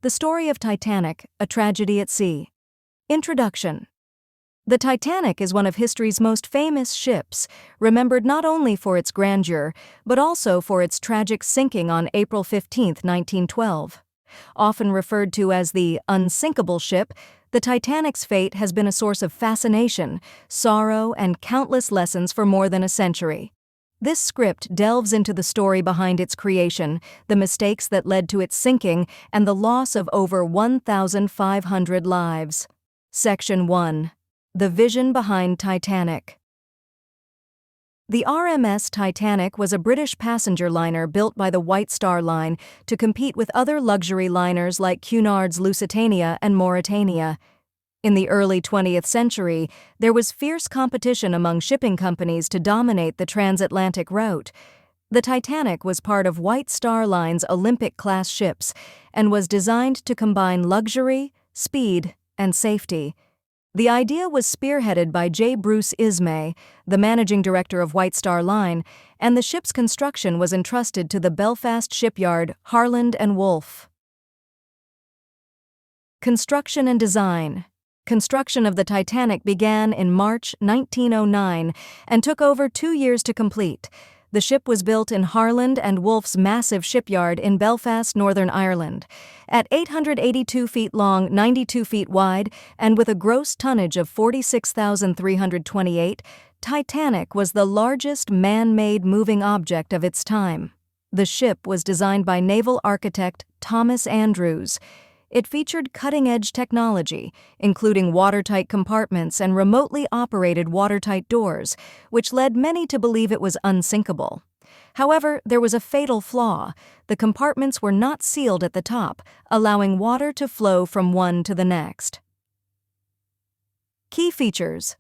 The Story of Titanic, A Tragedy at Sea. Introduction. The Titanic is one of history's most famous ships, remembered not only for its grandeur, but also for its tragic sinking on April 15, 1912. Often referred to as the unsinkable ship, the Titanic's fate has been a source of fascination, sorrow, and countless lessons for more than a century. This script delves into the story behind its creation, the mistakes that led to its sinking, and the loss of over 1,500 lives. Section 1. The vision behind Titanic. The RMS Titanic was a British passenger liner built by the White Star Line to compete with other luxury liners like Cunard's Lusitania and Mauretania. In the early 20th century, there was fierce competition among shipping companies to dominate the transatlantic route. The Titanic was part of White Star Line's Olympic-class ships and was designed to combine luxury, speed, and safety. The idea was spearheaded by J. Bruce Ismay, the managing director of White Star Line, and the ship's construction was entrusted to the Belfast shipyard Harland and Wolff. Construction and design. Construction of the Titanic began in March 1909 and took over 2 years to complete. The ship was built in Harland and Wolff's massive shipyard in Belfast, Northern Ireland. At 882 feet long, 92 feet wide, and with a gross tonnage of 46,328, Titanic was the largest man-made moving object of its time. The ship was designed by naval architect Thomas Andrews. It featured cutting-edge technology, including watertight compartments and remotely operated watertight doors, which led many to believe it was unsinkable. However, there was a fatal flaw. The compartments were not sealed at the top, allowing water to flow from one to the next. Key features.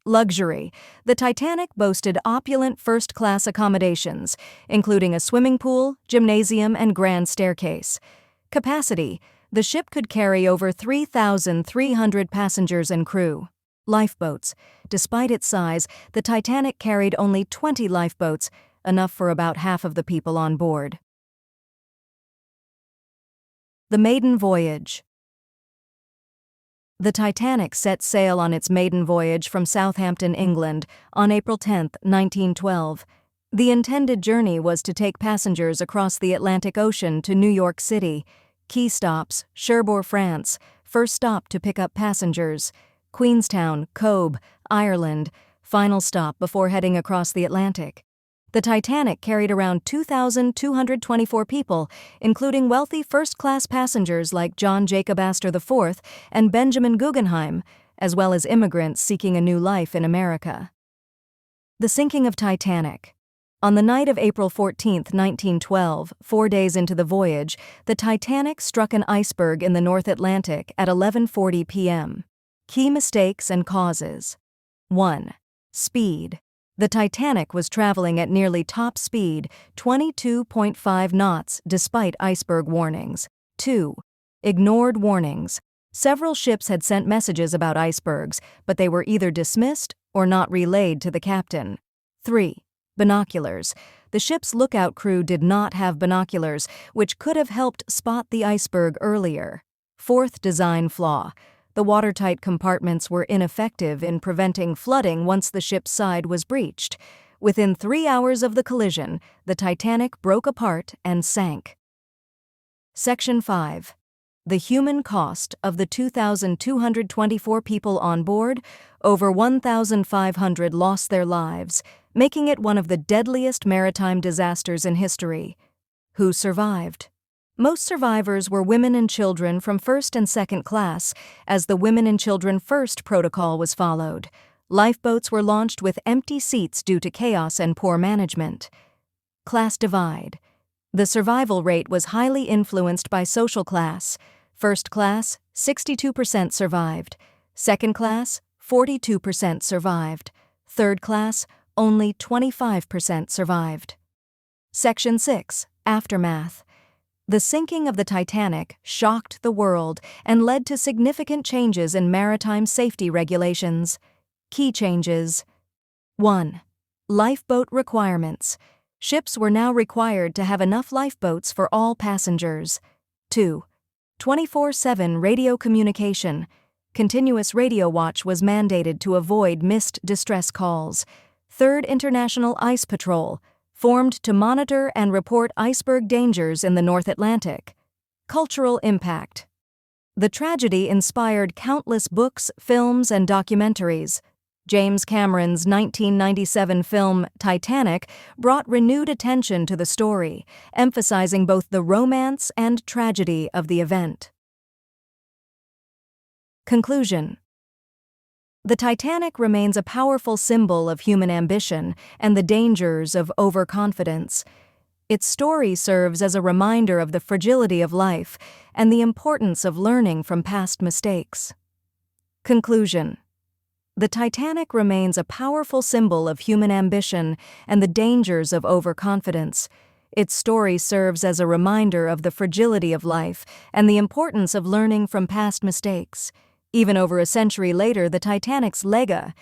Luxury. The Titanic boasted opulent first-class accommodations, including a swimming pool, gymnasium, and grand staircase. Capacity. The ship could carry over 3,300 passengers and crew. Lifeboats. Despite its size, the Titanic carried only 20 lifeboats, enough for about half of the people on board. The maiden voyage. The Titanic set sail on its maiden voyage from Southampton, England, on April 10, 1912. The intended journey was to take passengers across the Atlantic Ocean to New York City. Key stops: Cherbourg, France, first stop to pick up passengers; Queenstown, Cobh, Ireland, final stop before heading across the Atlantic. The Titanic carried around 2,224 people, including wealthy first-class passengers like John Jacob Astor IV and Benjamin Guggenheim, as well as immigrants seeking a new life in America. The sinking of Titanic. On the night of April 14, 1912, 4 days into the voyage, the Titanic struck an iceberg in the North Atlantic at 11:40 p.m. Key mistakes and causes. 1. Speed. The Titanic was traveling at nearly top speed, 22.5 knots, despite iceberg warnings. 2. Ignored warnings. Several ships had sent messages about icebergs, but they were either dismissed or not relayed to the captain. 3. Binoculars. The ship's lookout crew did not have binoculars, which could have helped spot the iceberg earlier. 4th design flaw. The watertight compartments were ineffective in preventing flooding once the ship's side was breached. Within 3 hours of the collision, the Titanic broke apart and sank. Section 5. The human cost of the 2,224 people on board. Over 1,500 lost their lives, making it one of the deadliest maritime disasters in history. Who survived? Most survivors were women and children from first and second class, as the Women and Children First protocol was followed. Lifeboats were launched with empty seats due to chaos and poor management. Class divide. The survival rate was highly influenced by social class. First class, 62% survived. Second class, 42% survived. Third class, only 25% survived. Section 6. Aftermath. The sinking of the Titanic shocked the world and led to significant changes in maritime safety regulations. Key changes. 1. Lifeboat requirements. Ships were now required to have enough lifeboats for all passengers. 2. 24/7 radio communication. Continuous radio watch was mandated to avoid missed distress calls. Third International Ice Patrol, formed to monitor and report iceberg dangers in the North Atlantic. Cultural impact. The tragedy inspired countless books, films, and documentaries. James Cameron's 1997 film Titanic brought renewed attention to the story, emphasizing both the romance and tragedy of the event. Conclusion. The Titanic remains a powerful symbol of human ambition and the dangers of overconfidence. Its story serves as a reminder of the fragility of life and the importance of learning from past mistakes. Conclusion. The Titanic remains a powerful symbol of human ambition and the dangers of overconfidence. Its story serves as a reminder of the fragility of life and the importance of learning from past mistakes. Even over a century later, the Titanic's legacy